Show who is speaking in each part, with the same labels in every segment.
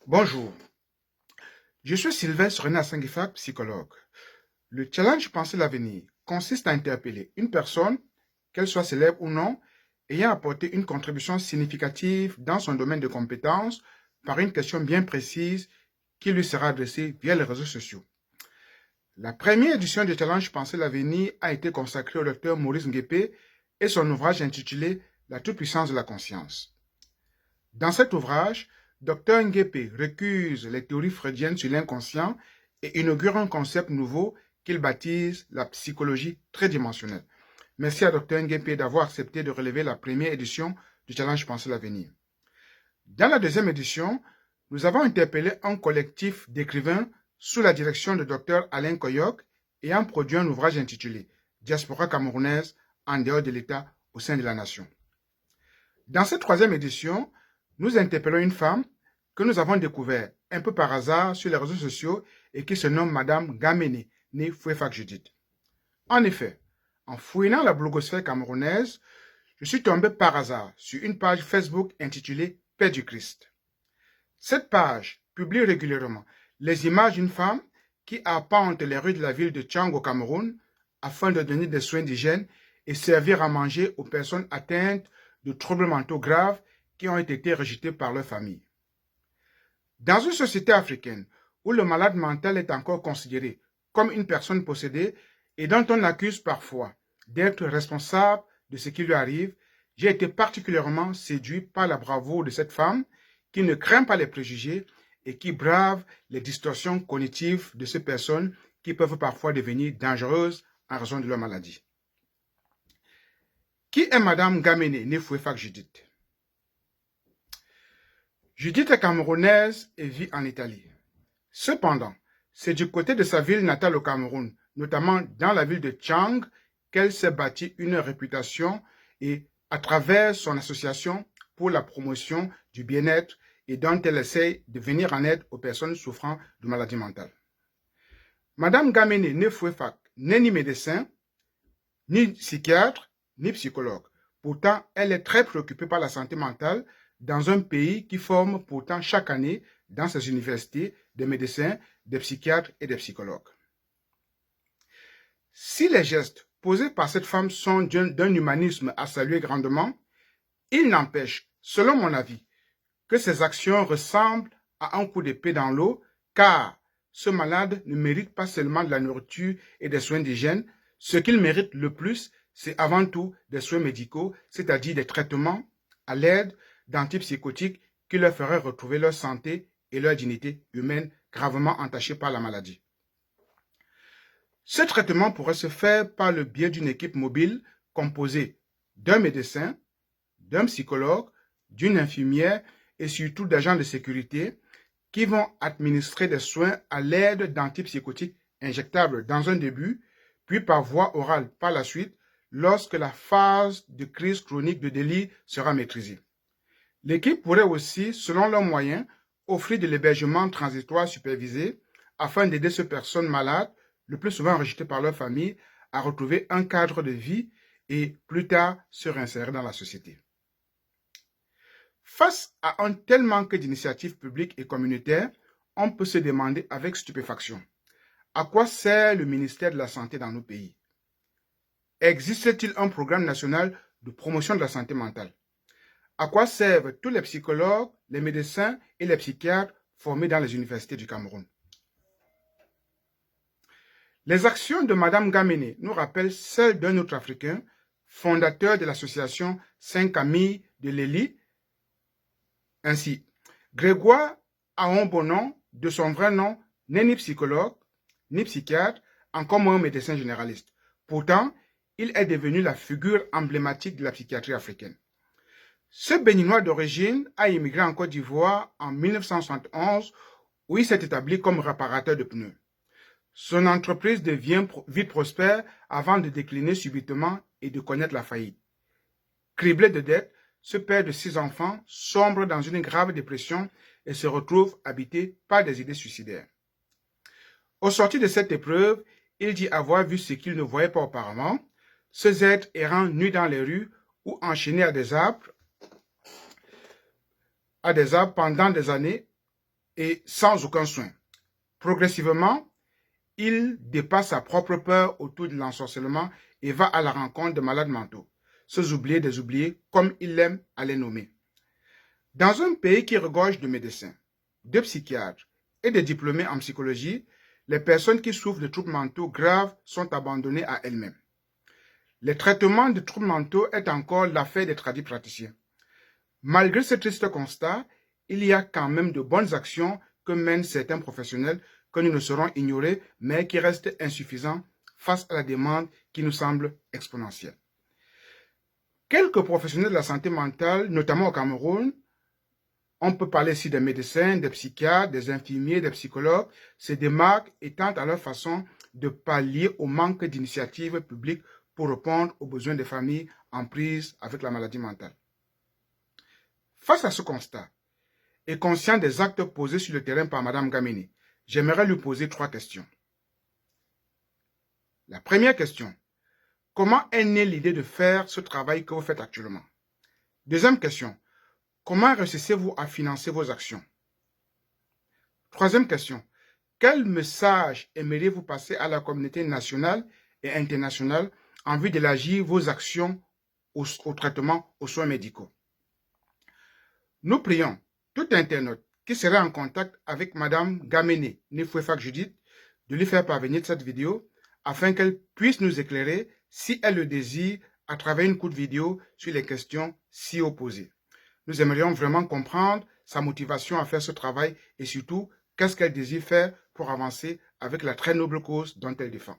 Speaker 1: Bonjour, je suis Sylvestre René Assangifak, psychologue. Le challenge Penser l'avenir consiste à interpeller une personne, qu'elle soit célèbre ou non, ayant apporté une contribution significative dans son domaine de compétences par une question bien précise qui lui sera adressée via les réseaux sociaux. La première édition du challenge Penser l'avenir a été consacrée au docteur Maurice Nguépé et son ouvrage intitulé La toute-puissance de la conscience. Dans cet ouvrage, Dr Nguépé récuse les théories freudiennes sur l'inconscient et inaugure un concept nouveau qu'il baptise la psychologie tridimensionnelle. Merci à Dr Nguépé d'avoir accepté de relever la première édition du Challenge Penser l'avenir. Dans la deuxième édition, nous avons interpellé un collectif d'écrivains sous la direction de Dr Alain Koyok ayant produit un ouvrage intitulé Diaspora camerounaise en dehors de l'État au sein de la nation. Dans cette troisième édition, nous interpellons une femme que nous avons découvert un peu par hasard sur les réseaux sociaux et qui se nomme Madame Gamene, née Fouefak Judith. En effet, en fouillant la blogosphère camerounaise, je suis tombé par hasard sur une page Facebook intitulée Paix du Christ. Cette page publie régulièrement les images d'une femme qui arpente les rues de la ville de Tchang au Cameroun afin de donner des soins d'hygiène et servir à manger aux personnes atteintes de troubles mentaux graves qui ont été rejetés par leur famille. Dans une société africaine où le malade mental est encore considéré comme une personne possédée et dont on accuse parfois d'être responsable de ce qui lui arrive, j'ai été particulièrement séduit par la bravoure de cette femme qui ne craint pas les préjugés et qui brave les distorsions cognitives de ces personnes qui peuvent parfois devenir dangereuses en raison de leur maladie. Qui est Madame Gamene, née Fouefak Judith? Judith est camerounaise et vit en Italie. Cependant, c'est du côté de sa ville natale au Cameroun, notamment dans la ville de Tchang, qu'elle s'est bâtie une réputation et à travers son association pour la promotion du bien-être et dont elle essaie de venir en aide aux personnes souffrant de maladies mentales. Madame Gamene née Fouefak n'est ni médecin, ni psychiatre, ni psychologue. Pourtant, elle est très préoccupée par la santé mentale dans un pays qui forme pourtant chaque année dans ses universités des médecins, des psychiatres et des psychologues. Si les gestes posés par cette femme sont d'un humanisme à saluer grandement, il n'empêche, selon mon avis, que ces actions ressemblent à un coup d'épée dans l'eau, car ce malade ne mérite pas seulement de la nourriture et des soins d'hygiène, ce qu'il mérite le plus, c'est avant tout des soins médicaux, c'est-à-dire des traitements à l'aide d'antipsychotiques qui leur feraient retrouver leur santé et leur dignité humaine gravement entachées par la maladie. Ce traitement pourrait se faire par le biais d'une équipe mobile composée d'un médecin, d'un psychologue, d'une infirmière et surtout d'agents de sécurité qui vont administrer des soins à l'aide d'antipsychotiques injectables dans un début, puis par voie orale par la suite, lorsque la phase de crise chronique de délire sera maîtrisée. L'équipe pourrait aussi, selon leurs moyens, offrir de l'hébergement transitoire supervisé afin d'aider ces personnes malades, le plus souvent rejetées par leur famille, à retrouver un cadre de vie et plus tard se réinsérer dans la société. Face à un tel manque d'initiatives publiques et communautaires, on peut se demander avec stupéfaction, à quoi sert le ministère de la Santé dans nos pays? Existe-t-il un programme national de promotion de la santé mentale? À quoi servent tous les psychologues, les médecins et les psychiatres formés dans les universités du Cameroun? Les actions de Mme Gamene nous rappellent celles d'un autre Africain, fondateur de l'association Saint-Camille de Lely. Ainsi, Grégoire Aombonon, de son vrai nom, n'est ni psychologue, ni psychiatre, encore moins médecin généraliste. Pourtant, il est devenu la figure emblématique de la psychiatrie africaine. Ce Béninois d'origine a immigré en Côte d'Ivoire en 1971 où il s'est établi comme réparateur de pneus. Son entreprise devient vite prospère avant de décliner subitement et de connaître la faillite. Criblé de dettes, ce père de 6 enfants sombre dans une grave dépression et se retrouve habité par des idées suicidaires. Au sortir de cette épreuve, il dit avoir vu ce qu'il ne voyait pas auparavant, ces êtres errant nus dans les rues ou enchaînés à des arbres pendant des années, et sans aucun soin. Progressivement, il dépasse sa propre peur autour de l'ensorcellement et va à la rencontre de malades mentaux, ceux oubliés des oubliés, comme il aime à les nommer. Dans un pays qui regorge de médecins, de psychiatres et de diplômés en psychologie, les personnes qui souffrent de troubles mentaux graves sont abandonnées à elles-mêmes. Le traitement de troubles mentaux est encore l'affaire des tradipraticiens. Malgré ce triste constat, il y a quand même de bonnes actions que mènent certains professionnels que nous ne saurons ignorer, mais qui restent insuffisants face à la demande qui nous semble exponentielle. Quelques professionnels de la santé mentale, notamment au Cameroun, on peut parler ici des médecins, des psychiatres, des infirmiers, des psychologues, se démarquent et tentent à leur façon de pallier au manque d'initiatives publiques pour répondre aux besoins des familles en prise avec la maladie mentale. Face à ce constat, et conscient des actes posés sur le terrain par Mme Gamini, j'aimerais lui poser 3 questions. La première question, comment est née l'idée de faire ce travail que vous faites actuellement? Deuxième question, comment réussissez-vous à financer vos actions? Troisième question, quel message aimeriez-vous passer à la communauté nationale et internationale en vue d'élargir vos actions au traitement, aux soins médicaux? Nous prions tout internaute qui serait en contact avec Mme Gamene Nefouefak Judith de lui faire parvenir cette vidéo afin qu'elle puisse nous éclairer, si elle le désire, à travers une courte vidéo sur les questions si opposées. Nous aimerions vraiment comprendre sa motivation à faire ce travail et surtout, qu'est-ce qu'elle désire faire pour avancer avec la très noble cause dont elle défend.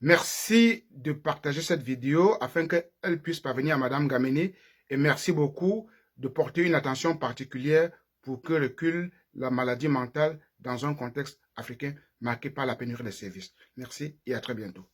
Speaker 1: Merci de partager cette vidéo afin qu'elle puisse parvenir à Mme Gamene et merci beaucoup de porter une attention particulière pour que recule la maladie mentale dans un contexte africain marqué par la pénurie de services. Merci et à très bientôt.